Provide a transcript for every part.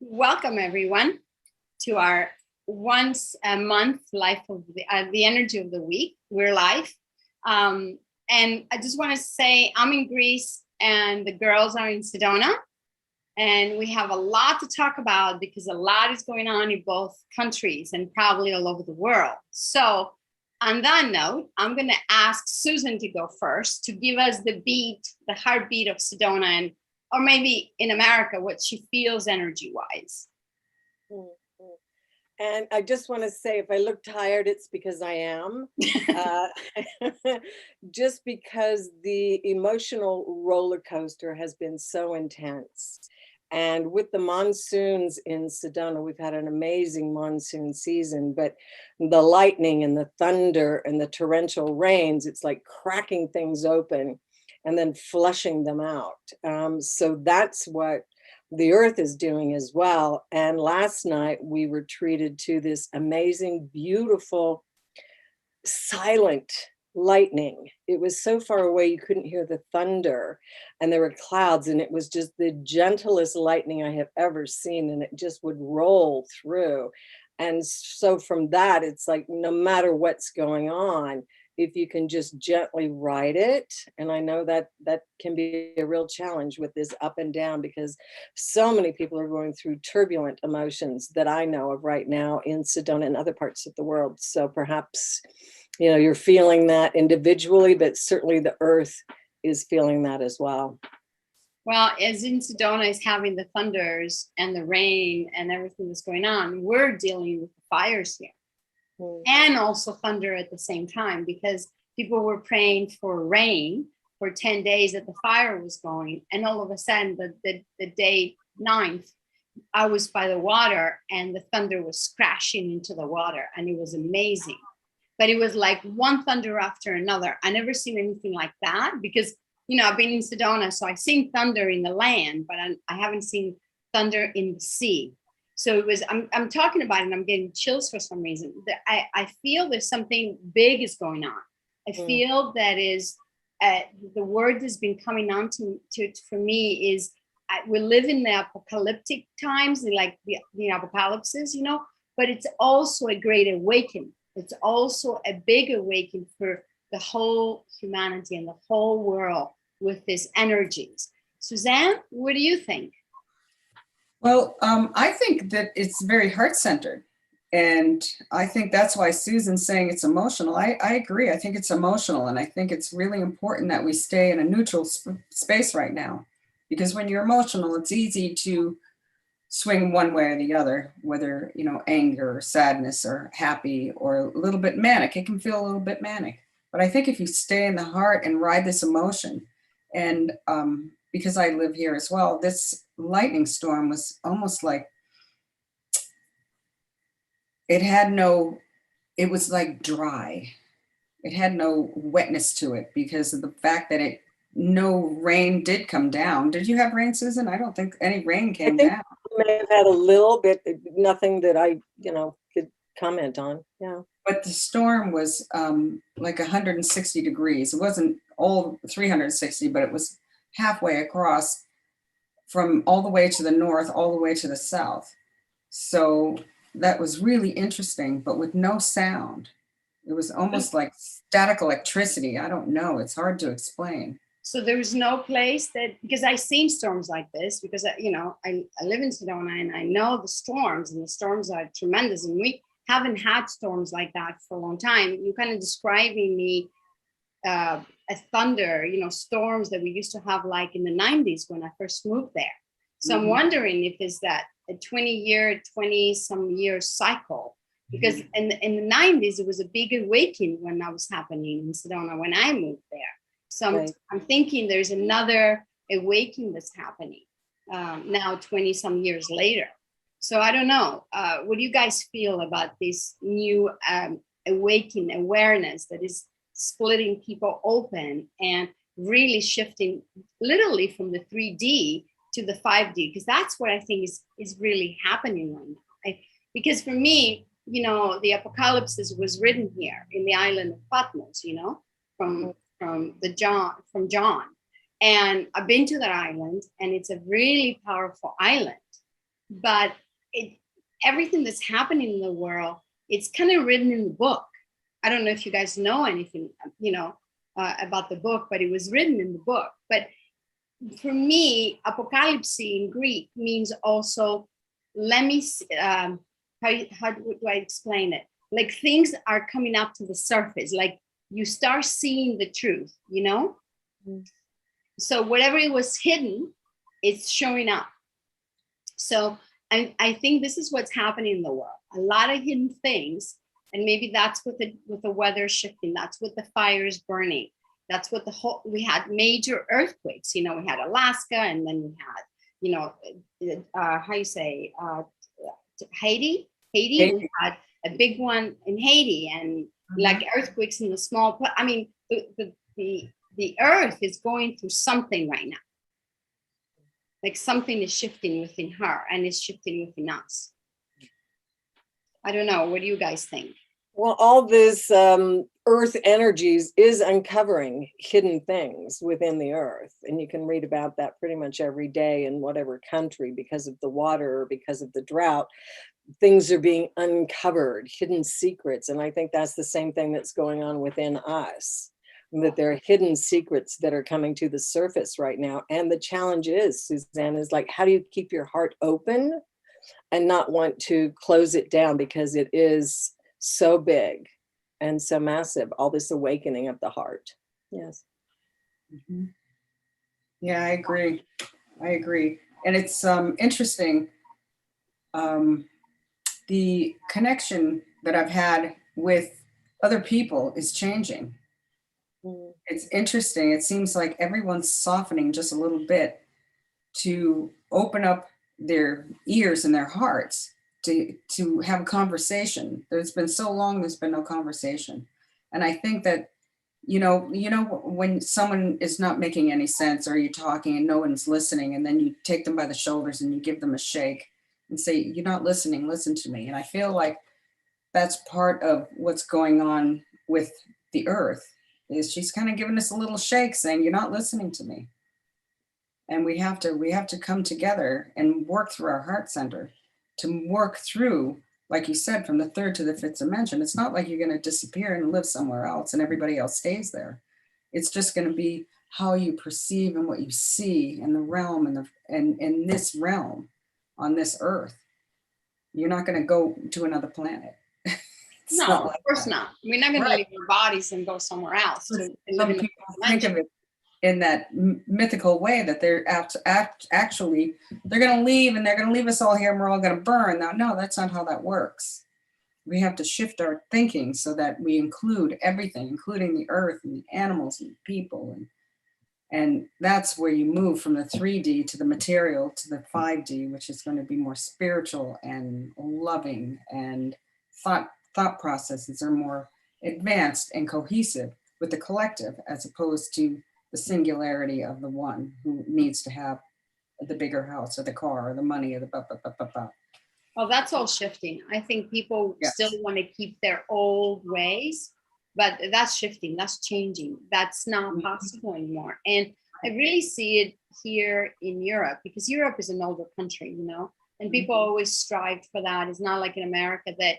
Welcome everyone to our once a month life of the energy of the week. We're live. And I just want to say I'm in Greece and the girls are in Sedona. And we have a lot to talk about because a lot is going on in both countries and probably all over the world. So on that note, I'm going to ask Susan to go first to give us the heartbeat of Sedona, and or maybe in America, what she feels energy-wise. And I just want to say, if I look tired, it's because I am. Just because the emotional roller coaster has been so intense. And with the monsoons in Sedona, we've had an amazing monsoon season, but the lightning and the thunder and the torrential rains, it's like cracking things open and then flushing them out. So that's what the earth is doing as well. And last night we were treated to this amazing, beautiful, silent lightning. It was so far away you couldn't hear the thunder, and there were clouds, and it was just the gentlest lightning I have ever seen, and it just would roll through. And so from that, it's like no matter what's going on, if you can just gently ride it. And I know that that can be a real challenge with this up and down, because so many people are going through turbulent emotions that I know of right now in Sedona and other parts of the world. So perhaps, you know, you're feeling that individually, but certainly the earth is feeling that as well. Well, as in Sedona is having the thunders and the rain and everything that's going on, we're dealing with the fires here. And also thunder at the same time, because people were praying for rain for 10 days that the fire was going. And all of a sudden, the day 9th, I was by the water and the thunder was crashing into the water, and it was amazing. But it was like one thunder after another. I never seen anything like that because, you know, I've been in Sedona, so I've seen thunder in the land, but I haven't seen thunder in the sea. So it was, I'm talking about it and I'm getting chills for some reason. I feel there's something big is going on. I feel that is the word that's been coming on to for me is we live in the apocalyptic times, like the apocalypses, you know, but it's also a great awakening. It's also a big awakening for the whole humanity and the whole world with these energies. Suzanne, what do you think? Well, I think that it's very heart-centered, and I think that's why Susan's saying it's emotional. I agree. I think it's emotional, and I think it's really important that we stay in a neutral space right now, because when you're emotional, it's easy to swing one way or the other, whether, you know, anger or sadness or happy or a little bit manic. It can feel a little bit manic. But I think if you stay in the heart and ride this emotion, and because I live here as well, this lightning storm was almost like it was like dry. It had no wetness to it because of the fact that no rain did come down. Did you have rain, Susan? I don't think any rain came down. I may have had a little bit, nothing that I, you know, could comment on. Yeah. But the storm was like 160 degrees. It wasn't all 360, but it was halfway across from all the way to the north, all the way to the south. So that was really interesting, but with no sound. It was almost like static electricity. I don't know. It's hard to explain. So there was no place that, because I've seen storms like this, because, you know, I live in Sedona and I know the storms, and the storms are tremendous. And we haven't had storms like that for a long time. You kind of describing me a thunder, you know, storms that we used to have like in the 90s when I first moved there. So I'm wondering if it's that a 20 some year cycle, because in the 90s, it was a big awakening when that was happening in Sedona when I moved there. So I'm thinking there's another awakening that's happening now 20 some years later. So I don't know. What do you guys feel about this new awakening awareness that is splitting people open and really shifting literally from the 3D to the 5D? Because that's what I think is really happening right now. Because for me, you know, the apocalypse was written here in the island of Patmos, you know, from John. And I've been to that island, and it's a really powerful island. but everything that's happening in the world, it's kind of written in the book. I don't know if you guys know anything, about the book, but it was written in the book. But for me, apocalypse in Greek means also, let me, how do I explain it? Like things are coming up to the surface, like you start seeing the truth, So whatever it was hidden, it's showing up. So I think this is what's happening in the world. A lot of hidden things. And maybe that's with the weather shifting. That's with the fires burning. That's what we had major earthquakes. We had Alaska, and then we had, how you say, Haiti. We had a big one in Haiti, and like earthquakes in the small. I mean, the earth is going through something right now. Like something is shifting within her, and it's shifting within us. I don't know. What do you guys think? Well, all this earth energies is uncovering hidden things within the earth. And you can read about that pretty much every day in whatever country, because of the water or because of the drought. Things are being uncovered, hidden secrets. And I think that's the same thing that's going on within us, that there are hidden secrets that are coming to the surface right now. And the challenge is, Suzanne, is like, how do you keep your heart open and not want to close it down, because it is so big and so massive, all this awakening of the heart. Yes. Mm-hmm. Yeah, I agree. And it's interesting. The connection that I've had with other people is changing. It's interesting. It seems like everyone's softening just a little bit to open up their ears and their hearts to have a conversation. There's been so long, there's been no conversation. And I think that, when someone is not making any sense, or you're talking and no one's listening, and then you take them by the shoulders and you give them a shake and say, you're not listening, listen to me. And I feel like that's part of what's going on with the earth, is she's kind of giving us a little shake saying, you're not listening to me. And we have to come together and work through our heart center, to work through, like you said, from the third to the fifth dimension. It's not like you're going to disappear and live somewhere else and everybody else stays there. It's just going to be how you perceive and what you see in the realm and in this realm on this earth. You're not going to go to another planet. No, of course not. We're not going to leave our bodies and go somewhere else. Some people think of it in that mythical way, that they're actually, they're going to leave and they're going to leave us all here and we're all going to burn. Now, no, that's not how that works. We have to shift our thinking so that we include everything, including the earth and the animals and the people. And that's where you move from the 3D to the material to the 5D, which is going to be more spiritual and loving, and thought processes are more advanced and cohesive with the collective, as opposed to the singularity of the one who needs to have the bigger house or the car or the money or the blah, blah, blah, blah, blah. Well, that's all shifting. I think people still want to keep their old ways, but that's shifting, that's changing. That's not possible anymore. And I really see it here in Europe, because Europe is an older country, and people always strive for that. It's not like in America that,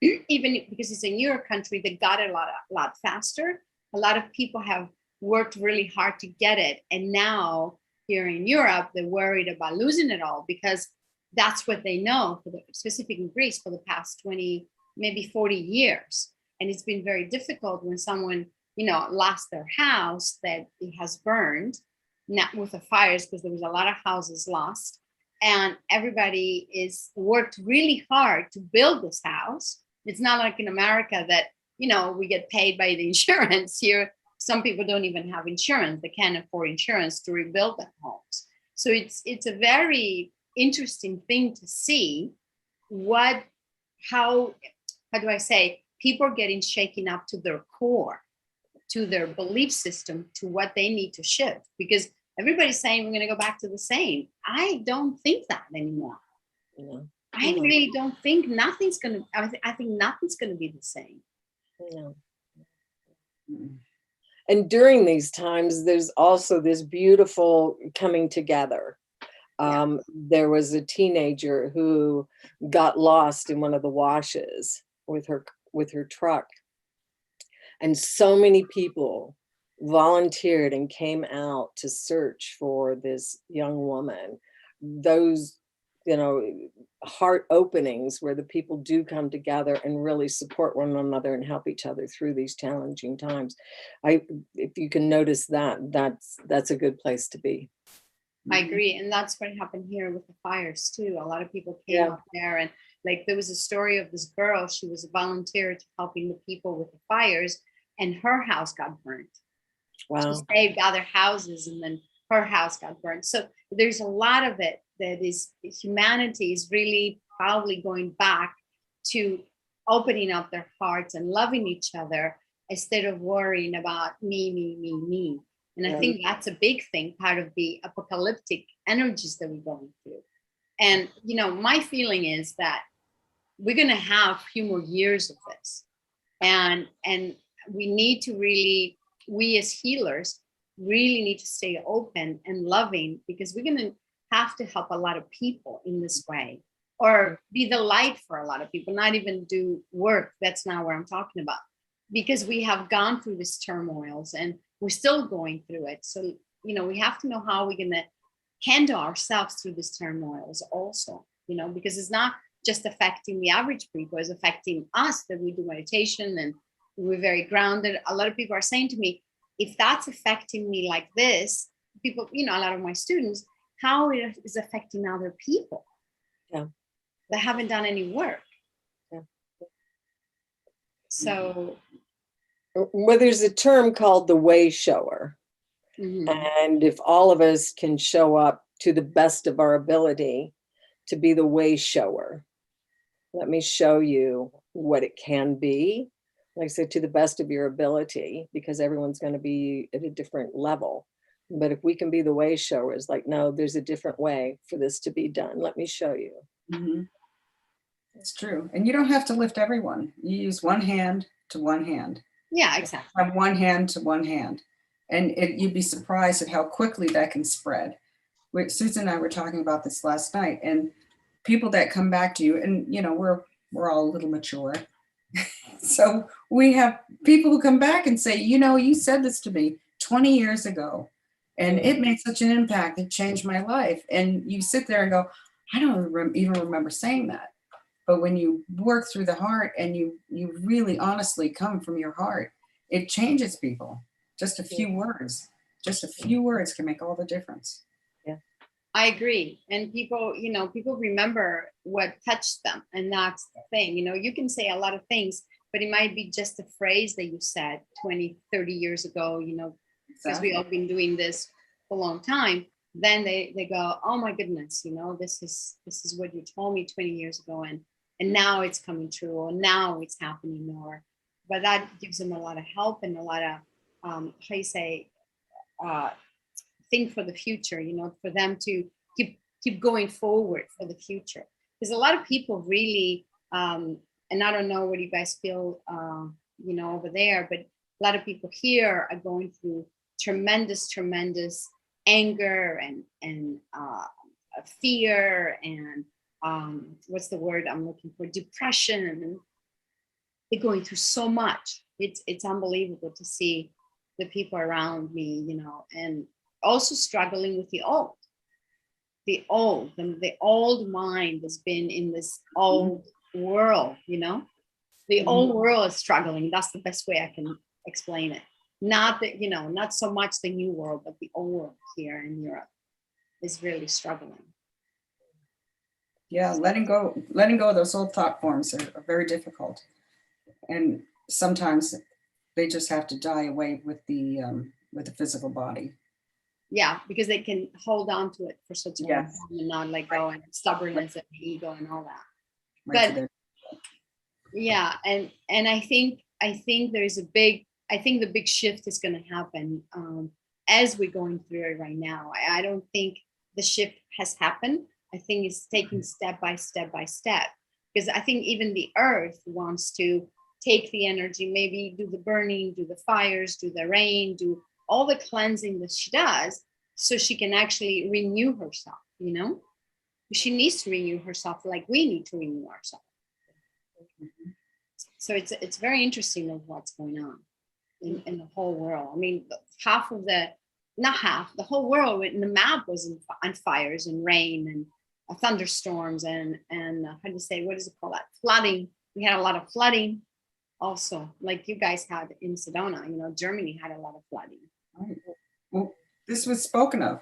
even because it's a newer country, they got it a lot faster. A lot of people have worked really hard to get it. And now here in Europe, they're worried about losing it all, because that's what they know, specifically in Greece, for the past 20, maybe 40 years. And it's been very difficult when someone, lost their house, that it has burned, not with the fires, because there was a lot of houses lost. And everybody is worked really hard to build this house. It's not like in America that, we get paid by the insurance. Here, some people don't even have insurance. They can't afford insurance to rebuild their homes. So it's a very interesting thing to see how do I say, people are getting shaken up to their core, to their belief system, to what they need to shift, because everybody's saying we're going to go back to the same. I don't think that anymore. I really don't think nothing's going to, I think nothing's going to be the same. No. And during these times, there's also this beautiful coming together There was a teenager who got lost in one of the washes with her truck. And so many people volunteered and came out to search for this young woman. Those, heart openings where the people do come together and really support one another and help each other through these challenging times. If you can notice that, that's a good place to be. I agree. And that's what happened here with the fires too. A lot of people came up there, and like there was a story of this girl. She was a volunteer to helping the people with the fires, and her house got burnt. Wow. She saved other houses, and then her house got burnt. So there's a lot of it that is, humanity is really probably going back to opening up their hearts and loving each other instead of worrying about me. And I think that's a big thing, part of the apocalyptic energies that we're going through. And, my feeling is that we're going to have a few more years of this. And we need to really, we as healers, really need to stay open and loving, because we're going to have to help a lot of people in this way, or be the light for a lot of people, not even do work. That's not what I'm talking about, because we have gone through these turmoils and we're still going through it. So, we have to know how we're going to handle ourselves through these turmoils also, because it's not just affecting the average people, it's affecting us that we do meditation and we're very grounded. A lot of people are saying to me, if that's affecting me like this, people, a lot of my students, how it is affecting other people that haven't done any work. So, well, there's a term called the way shower. And if all of us can show up to the best of our ability to be the way shower, let me show you what it can be. Like I said, to the best of your ability, because everyone's going to be at a different level. But if we can be the way showers, like, no, there's a different way for this to be done. Let me show you. It's true. And you don't have to lift everyone. You use one hand to one hand. Yeah, exactly. From one hand to one hand. And you'd be surprised at how quickly that can spread. Susan and I were talking about this last night, and people that come back to you, and we're all a little mature. So we have people who come back and say, you said this to me 20 years ago, and it made such an impact. It changed my life. And you sit there and go, I don't even remember saying that. But when you work through the heart and you really honestly come from your heart, it changes people. Just a few words can make all the difference. Yeah, I agree. And people, people remember what touched them. And that's the thing, you can say a lot of things, but it might be just a phrase that you said 20, 30 years ago, because we all been doing this for a long time. Then they go, oh my goodness, this is what you told me 20 years ago. And now it's coming true, and now it's happening more. But that gives them a lot of help and a lot of, think for the future, for them to keep going forward for the future. Because a lot of people really, and I don't know what you guys feel, over there, but a lot of people here are going through tremendous anger and fear and what's the word I'm looking for? Depression. And they're going through so much. It's unbelievable to see the people around me, and also struggling with the old mind has been in this old world, the old world is struggling. That's the best way I can explain it. Not that, not so much the new world, but the old world here in Europe is really struggling. Yeah, letting go of those old thought forms are very difficult. And sometimes they just have to die away with the physical body. Yeah, because they can hold on to it for such a long time and not let go, and stubbornness and ego and all that. But yeah, and I think there's the big shift is going to happen as we're going through it right now. I don't think the shift has happened. I think it's taking step by step, because I think even the earth wants to take the energy, maybe do the burning, do the fires, do the rain, do all the cleansing that she does, so she can actually renew herself, you know? She needs to renew herself like we need to renew ourselves. So it's very interesting of what's going on in the whole world. I mean, half of the, not half, the whole world in the map was on fires and rain and thunderstorms and how do you say, what does it call that? Flooding. We had a lot of flooding also, like you guys had in Sedona. You know, Germany had a lot of flooding. Right. Well, this was spoken of.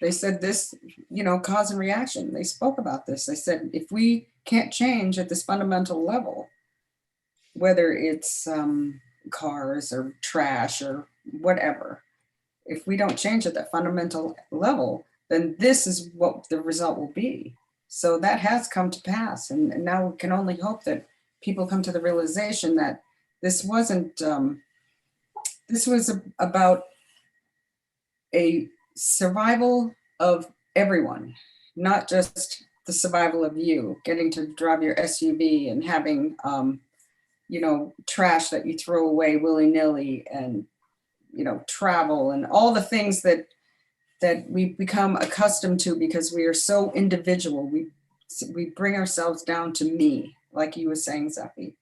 They said this, you know, cause and reaction. They spoke about this. They said, if we can't change at this fundamental level, whether it's cars or trash or whatever, if we don't change at that fundamental level, then this is what the result will be. So that has come to pass. And now we can only hope that people come to the realization that this wasn't, this was about a survival of everyone, not just the survival of you getting to drive your SUV and having, you know, trash that you throw away willy-nilly, and, you know, travel and all the things that we become accustomed to because we are so individual. We bring ourselves down to me, like you were saying, Zeppi.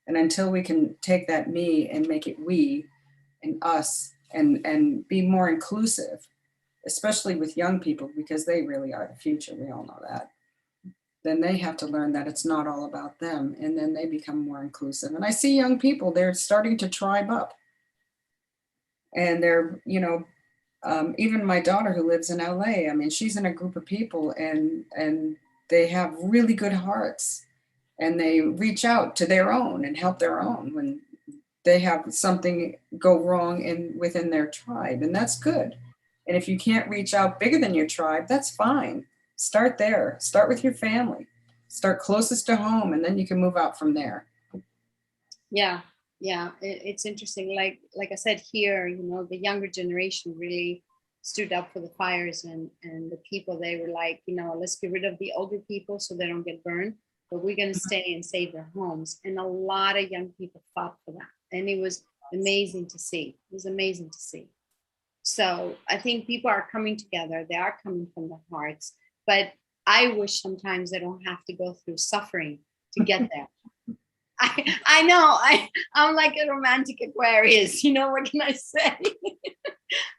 And until we can take that me and make it we and us and be more inclusive, especially with young people, because they really are the future. We all know that. Then they have to learn that it's not all about them, and then they become more inclusive. And I see young people, they're starting to tribe up, and they're, you know, even my daughter who lives in LA, I mean, she's in a group of people, and they have really good hearts, and they reach out to their own and help their own when they have something go wrong within their tribe, and that's good. And if you can't reach out bigger than your tribe, that's fine. Start there. Start with your family. Start closest to home, and then you can move out from there. Yeah, it's interesting. Like I said here, you know, the younger generation really stood up for the fires, and the people, they were like, you know, let's get rid of the older people so they don't get burned, but we're going to stay and save their homes. And a lot of young people fought for that, and it was amazing to see. It was amazing to see. So I think people are coming together. They are coming from their hearts, but I wish sometimes they don't have to go through suffering to get there. I know I'm like a romantic Aquarius, you know, what can I say?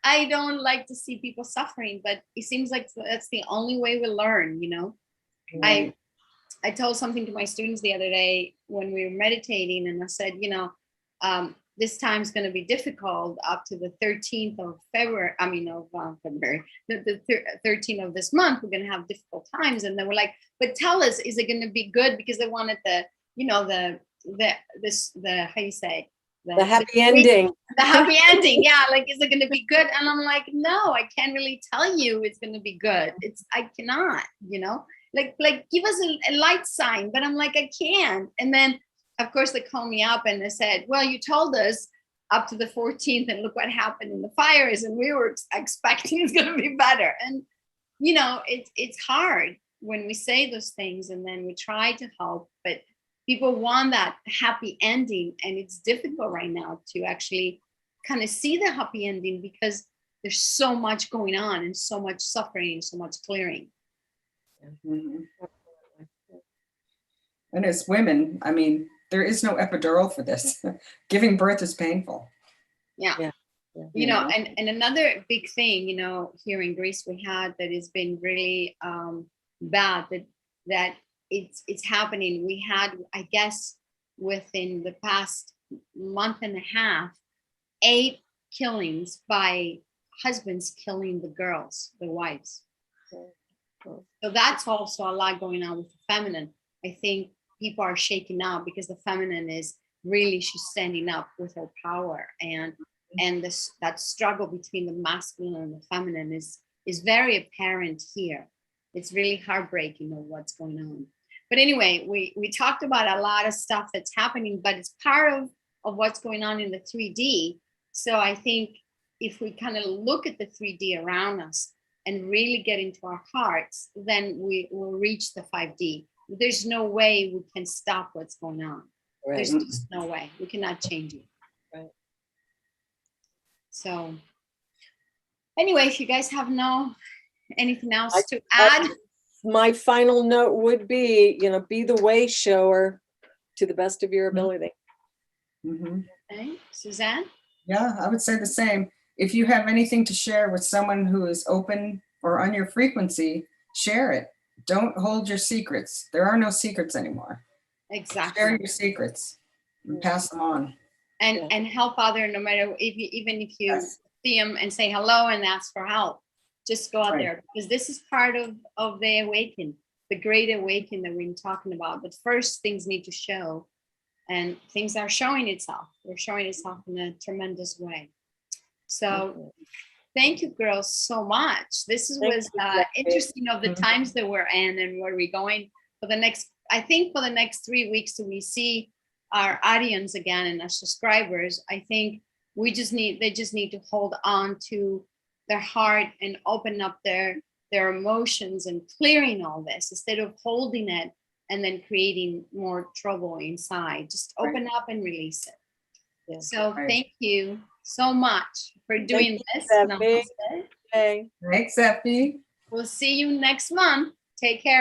I don't like to see people suffering, but it seems like that's the only way we learn, you know. I told something to my students the other day when we were meditating, and I said, you know, this time's going to be difficult up to the 13th of February. I mean, of February, the 13th of this month, we're going to have difficult times. And then we're like, but tell us, is it going to be good? Because they wanted the, you know, the how you say, the happy ending. The happy ending. Yeah. Like, is it going to be good? And I'm like, no, I can't really tell you it's going to be good. I cannot, you know, like give us a light sign, but I'm like, I can't. And then of course they called me up and they said, well, you told us up to the 14th and look what happened in the fires. And we were expecting it's going to be better. And, you know, it's hard when we say those things and then we try to help, but people want that happy ending. And it's difficult right now to actually kind of see the happy ending because there's so much going on and so much suffering, so much clearing. Mm-hmm. And as women, I mean, there is no epidural for this. Giving birth is painful. Yeah. You know, and another big thing, you know, here in Greece we had that has been really bad, that it's happening. We had, I guess, within the past month and a half, 8 killings by husbands killing the girls, the wives. So that's also a lot going on with the feminine. I think people are shaking up because the feminine is really, she's standing up with her power, and that struggle between the masculine and the feminine is very apparent here. It's really heartbreaking of what's going on. But anyway, we talked about a lot of stuff that's happening, but it's part of what's going on in the 3D. So I think if we kind of look at the 3D around us and really get into our hearts, then we will reach the 5D. There's no way we can stop what's going on. Right. There's just no way. We cannot change it. Right. So. Anyway, if you guys have anything else to I- add, My final note would be, be the way shower to the best of your ability. Mhm. okay, Suzanne? Yeah, I would say the same. If you have anything to share with someone who is open or on your frequency, share it. Don't hold your secrets. There are no secrets anymore. Exactly. Share your secrets and pass them on. And help other, no matter even if you Yes. see them and say hello and ask for help, just go out Right. there, because this is part of the awaken, the great awaken that we've been talking about. But first, things need to show, and things are showing itself. They're showing itself in a tremendous way. So thank you, girls, so much. This was interesting of the times that we're in and where we're going for the next, I think for the next 3 weeks till we see our audience again and our subscribers. I think they just need to hold on to their heart and open up their emotions and clearing all this instead of holding it and then creating more trouble inside. Just open up and release it. Yeah. So Right. thank you so much for doing this. Steffi. Namaste. Hey. Thanks, Effie. We'll see you next month. Take care.